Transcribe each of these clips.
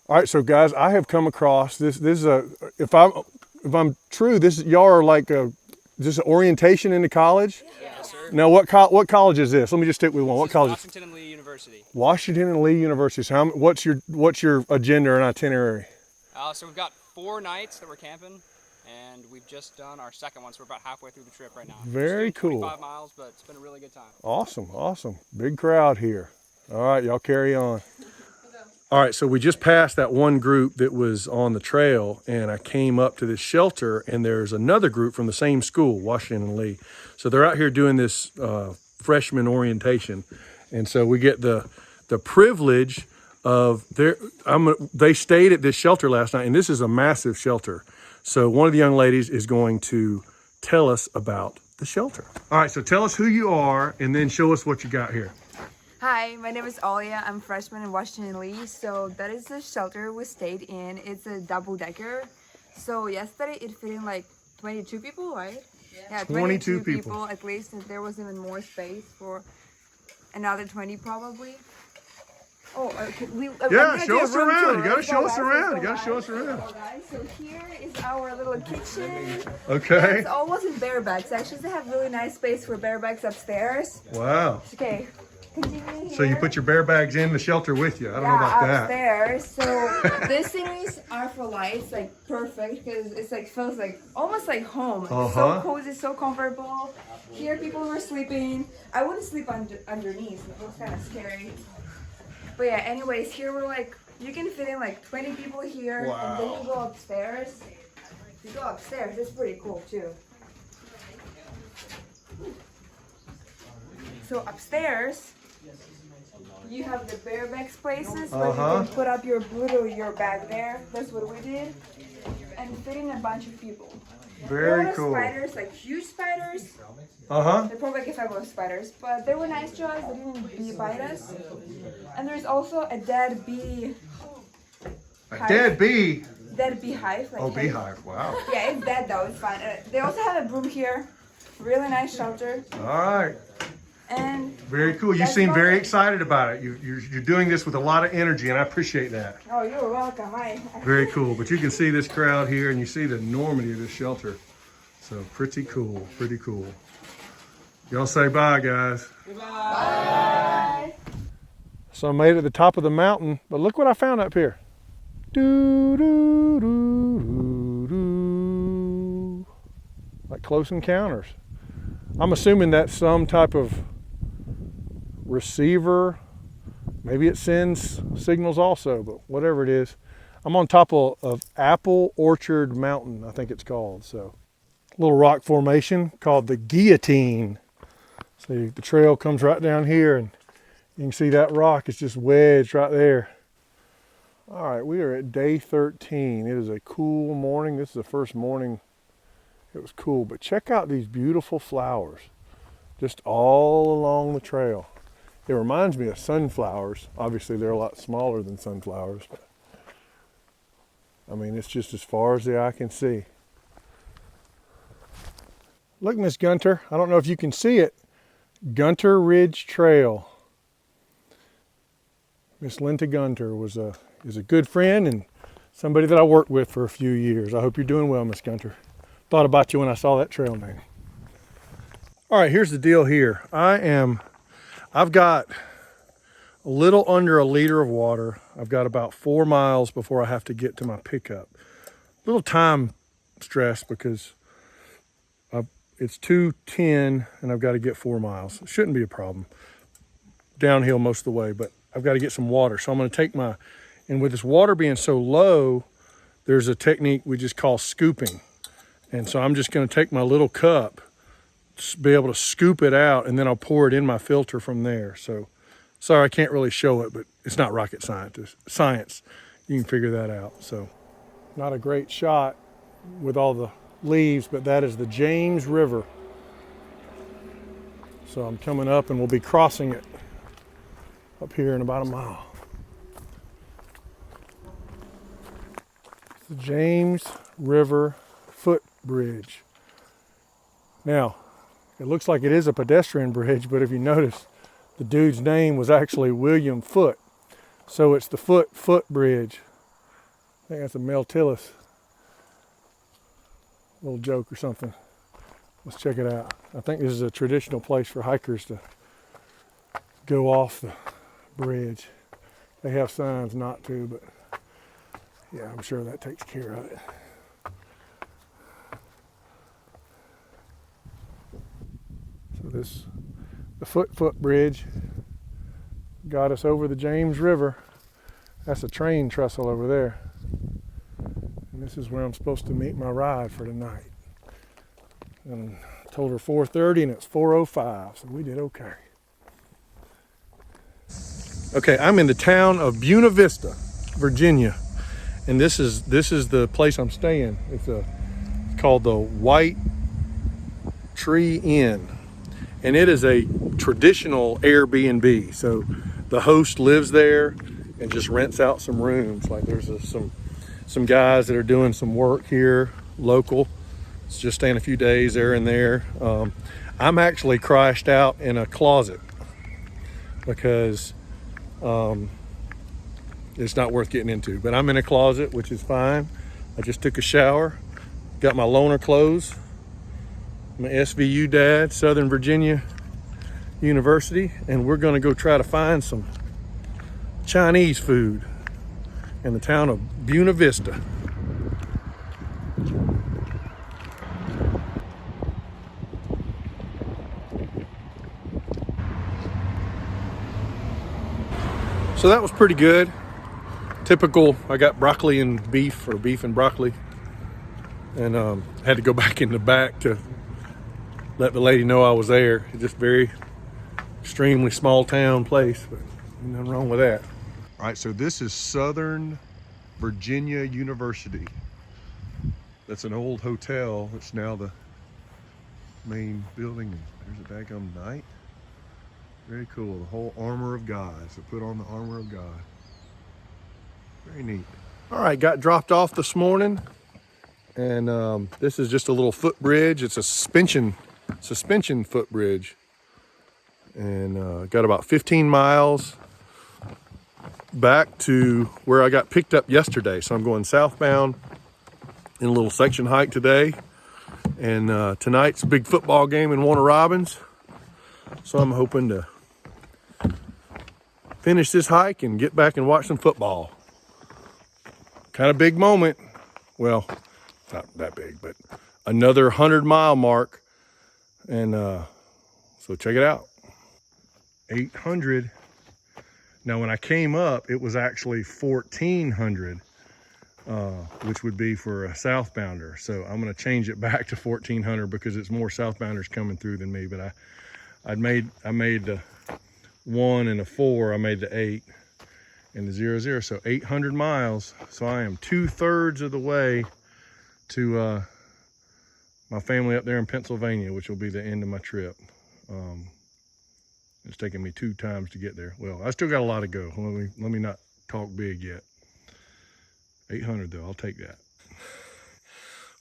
All right, so guys, I have come across this. This is a, if I'm true, this y'all are like a, just an orientation into college. Yes, sir. Now, what college is this? Let me just stick with one. What college? Washington and Lee University. Washington and Lee University. So, what's your agenda and itinerary? So we've got 4 nights that we're camping, and we've just done our second one, so we're about halfway through the trip right now. Very cool. 25 miles, but it's been a really good time. Awesome, awesome. Big crowd here. All right, y'all carry on. All right, so we just passed that one group that was on the trail, and I came up to this shelter, and there's another group from the same school, Washington and Lee. So they're out here doing this freshman orientation, and so we get the privilege of they stayed at this shelter last night, and this is a massive shelter. So one of the young ladies is going to tell us about the shelter. All right, so tell us who you are, and then show us what you got here. Hi, my name is Alia. I'm a freshman in Washington Lee. So that is the shelter we stayed in. It's a double-decker. So yesterday it fit in like 22 people, right? Yeah, 22 people. At least. And there was even more space for another 20 probably. Oh, okay. Yeah, show us around. You gotta show us around. You gotta show us around. So here is our little kitchen. Okay. It's almost in bare bags. Actually, they have really nice space for bare bags upstairs. Wow. Okay. So you put your bear bags in the shelter with you. I don't know about that. Upstairs. So these sceneries are for lights, like perfect, because it's like feels like almost like home. It's so cozy, so comfortable. Here people were sleeping. I wouldn't sleep underneath. It was kind of scary. But yeah, anyways, here we're like, you can fit in like 20 people here. Wow. And then you go upstairs. You go upstairs. It's pretty cool too. So upstairs, you have the bare bags places where you can put up your boot or your bag there. That's what we did. And fit in a bunch of people. Very cool. Spiders, like huge spiders. They're probably like fabulous spiders, but they were nice to us. They didn't bite us. And there's also a dead bee. Dead bee? Dead beehive. Like beehive. Wow. Yeah, it's dead though. It's fine. They also have a broom here. Really nice shelter. All right. And very cool. You seem very excited about it. You're doing this with a lot of energy, and I appreciate that. Oh, you're welcome. Very cool. But you can see this crowd here, and you see the enormity of this shelter. So pretty cool. Pretty cool. Y'all say bye, guys. Bye. So I made it to the top of the mountain, but look what I found up here. Doo, doo, doo, doo, doo. Like Close Encounters. I'm assuming that's some type of receiver. Maybe it sends signals also, but whatever it is. I'm on top of Apple Orchard Mountain, I think it's called. So, little rock formation called the Guillotine. See, the trail comes right down here, and you can see that rock is just wedged right there. All right, we are at day 13. It is a cool morning. This is the first morning. It was cool, but check out these beautiful flowers just all along the trail. It reminds me of sunflowers. Obviously, they're a lot smaller than sunflowers, but I mean, it's just as far as the eye can see. Look, Miss Gunter, I don't know if you can see it. Gunter Ridge Trail. Miss Linda Gunter is a good friend and somebody that I worked with for a few years. I hope you're doing well, Miss Gunter. Thought about you when I saw that trail name. All right, here's the deal here. I've got a little under a liter of water. I've got about 4 miles before I have to get to my pickup. Little time stress because it's 2:10 and I've got to get 4 miles. It shouldn't be a problem. Downhill most of the way, but I've got to get some water. So I'm going to take and with this water being so low, there's a technique we just call scooping. And so I'm just going to take my little cup, be able to scoop it out, and then I'll pour it in my filter from there. So, sorry I can't really show it, but it's not rocket science. You can figure that out. So, not a great shot with all the leaves, but that is the James River. So I'm coming up and we'll be crossing it up here in about a mile. It's the James River footbridge. Now, it looks like it is a pedestrian bridge, but if you notice, the dude's name was actually William Foote. So it's the footbridge. think that's a Meltilus. Little joke or something. Let's check it out. I think this is a traditional place for hikers to go off the bridge. They have signs not to, but yeah, I'm sure that takes care of it. So the footbridge got us over the James River. That's a train trestle over there. And this is where I'm supposed to meet my ride for tonight. And I told her 4:30 and it's 4:05, so we did okay. Okay, I'm in the town of Buena Vista, Virginia. And this is the place I'm staying. It's called the White Tree Inn. And it is a traditional Airbnb. So the host lives there and just rents out some rooms. Like there's some guys that are doing some work here, local. It's just staying a few days there and there. I'm actually crashed out in a closet because it's not worth getting into. But I'm in a closet, which is fine. I just took a shower, got my loaner clothes, my SVU dad, Southern Virginia University, and we're gonna go try to find some Chinese food in the town of Buena Vista. So that was pretty good. Typical, I got broccoli and beef, or beef and broccoli, and had to go back in the back to let the lady know I was there. Just very extremely small town place, but nothing wrong with that. All right, so this is Southern Virginia University. That's an old hotel. It's now the main building. There's a daggum knight. Very cool. The whole armor of God. So put on the armor of God. Very neat. All right, got dropped off this morning, and this is just a little footbridge. It's a suspension footbridge, and got about 15 miles back to where I got picked up yesterday. So I'm going southbound in a little section hike today, and tonight's a big football game in Warner Robins. So I'm hoping to finish this hike and get back and watch some football. Kind of big moment. Well, not that big, but another 100-mile mark. And so check it out. 800. Now, when I came up, it was actually 1400, which would be for a southbounder. So I'm going to change it back to 1400 because it's more southbounders coming through than me. But I made the 1 and a 4. I made the 8 and the 00. So 800 miles. So I am 2/3 of the way to my family up there in Pennsylvania, which will be the end of my trip. It's taken me 2 times to get there. Well, I still got a lot to go. Let me not talk big yet. 800 though, I'll take that.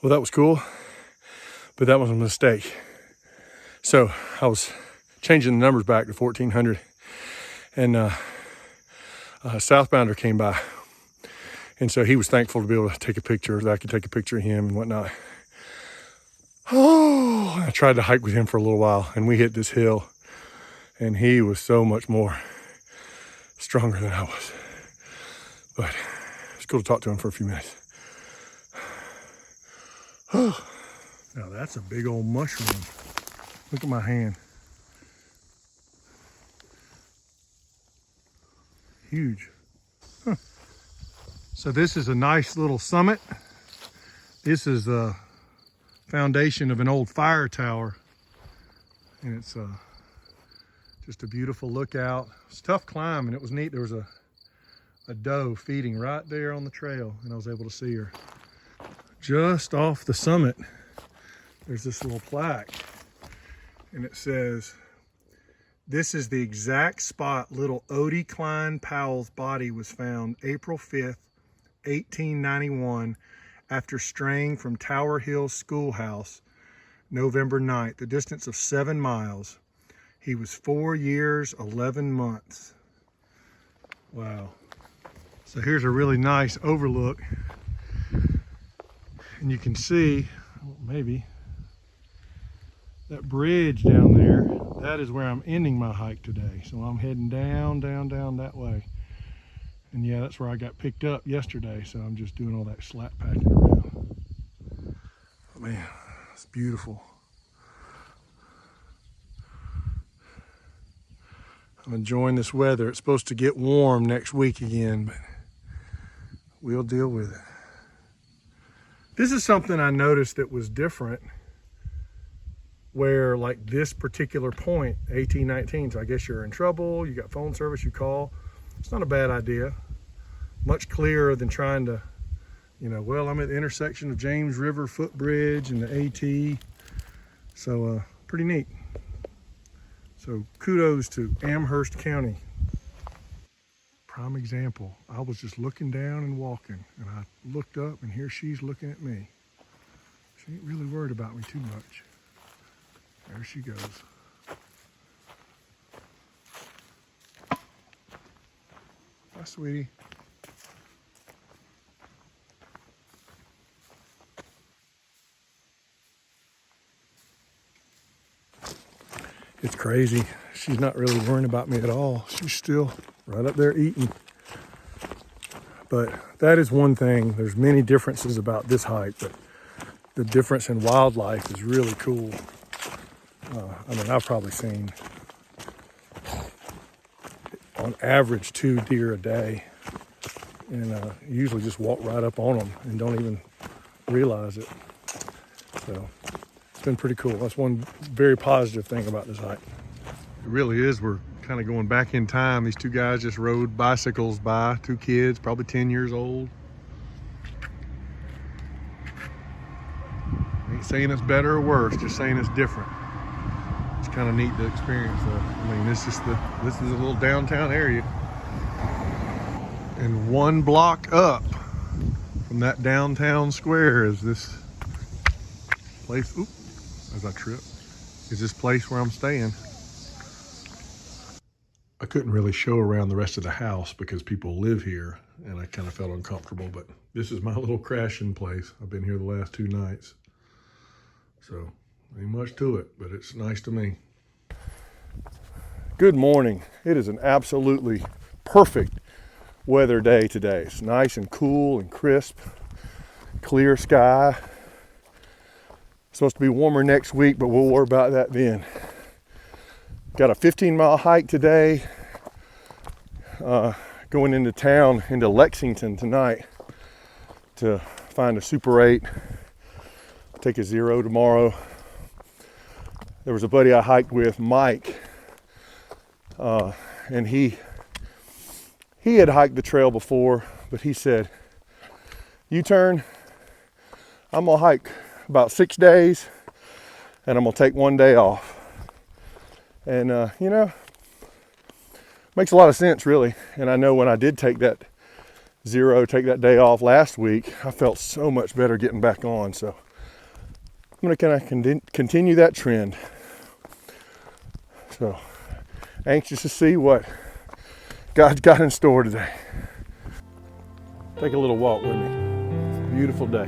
Well, that was cool, but that was a mistake. So I was changing the numbers back to 1400, and a southbounder came by, and so he was thankful to be able to take a picture, that I could take a picture of him and whatnot. Oh, I tried to hike with him for a little while, and we hit this hill, and he was so much more stronger than I was. But it's cool to talk to him for a few minutes. Now that's a big old mushroom. Look at my hand. Huge. Huh. So this is a nice little summit. This is the foundation of an old fire tower, and it's just a beautiful lookout. It's a tough climb, and it was neat. There was a doe feeding right there on the trail, and I was able to see her. Just off the summit, there's this little plaque, and it says, "This is the exact spot little Odie Klein Powell's body was found April 5th, 1891, after straying from Tower Hill Schoolhouse, November 9th, the distance of 7 miles. He was 4 years, 11 months. Wow. So here's a really nice overlook And you can see, maybe, that bridge down there, that is where I'm ending my hike today. So I'm heading down, down, down that way. And yeah, that's where I got picked up yesterday. So I'm just doing all that slap packing around. Oh, man, it's beautiful. I'm enjoying this weather. It's supposed to get warm next week again, but we'll deal with it. This is something I noticed that was different, where like this particular point, 1819, so I guess you're in trouble, you got phone service, you call. It's not a bad idea. Much clearer than trying to, well, I'm at the intersection of James River Footbridge and the AT. So pretty neat. So kudos to Amherst County. Prime example. I was just looking down and walking, and I looked up, and here she's looking at me. She ain't really worried about me too much. There she goes. Hi, sweetie. It's crazy. She's not really worrying about me at all. She's still right up there eating. But that is one thing. There's many differences about this hike, but the difference in wildlife is really cool. I've probably seen, on average, 2 deer a day. And you usually just walk right up on them and don't even realize it. So it's been pretty cool. That's one very positive thing about this hike. It really is. We're kind of going back in time. These 2 guys just rode bicycles by, 2 kids, probably 10 years old. Ain't saying it's better or worse, just saying it's different. It's kind of neat to experience though. This is a little downtown area. And 1 block up from that downtown square is this place. Oop, as I trip, is this place where I'm staying. I couldn't really show around the rest of the house because people live here and I kind of felt uncomfortable, but this is my little crashing place. I've been here the last 2 nights. So ain't much to it, but it's nice to me. Good morning. It is an absolutely perfect weather day today. It's nice and cool and crisp, clear sky. It's supposed to be warmer next week, but we'll worry about that then. Got a 15-mile hike today. Going into town, into Lexington tonight to find a Super 8. Take a 0 tomorrow. There was a buddy I hiked with, Mike, and he had hiked the trail before, but he said, U-turn, I'm gonna hike about 6 days and I'm gonna take 1 day off. And makes a lot of sense really. And I know when I did take that day off last week, I felt so much better getting back on. So I'm gonna kind of continue that trend. So anxious to see what God's got in store today. Take a little walk with me. Beautiful day.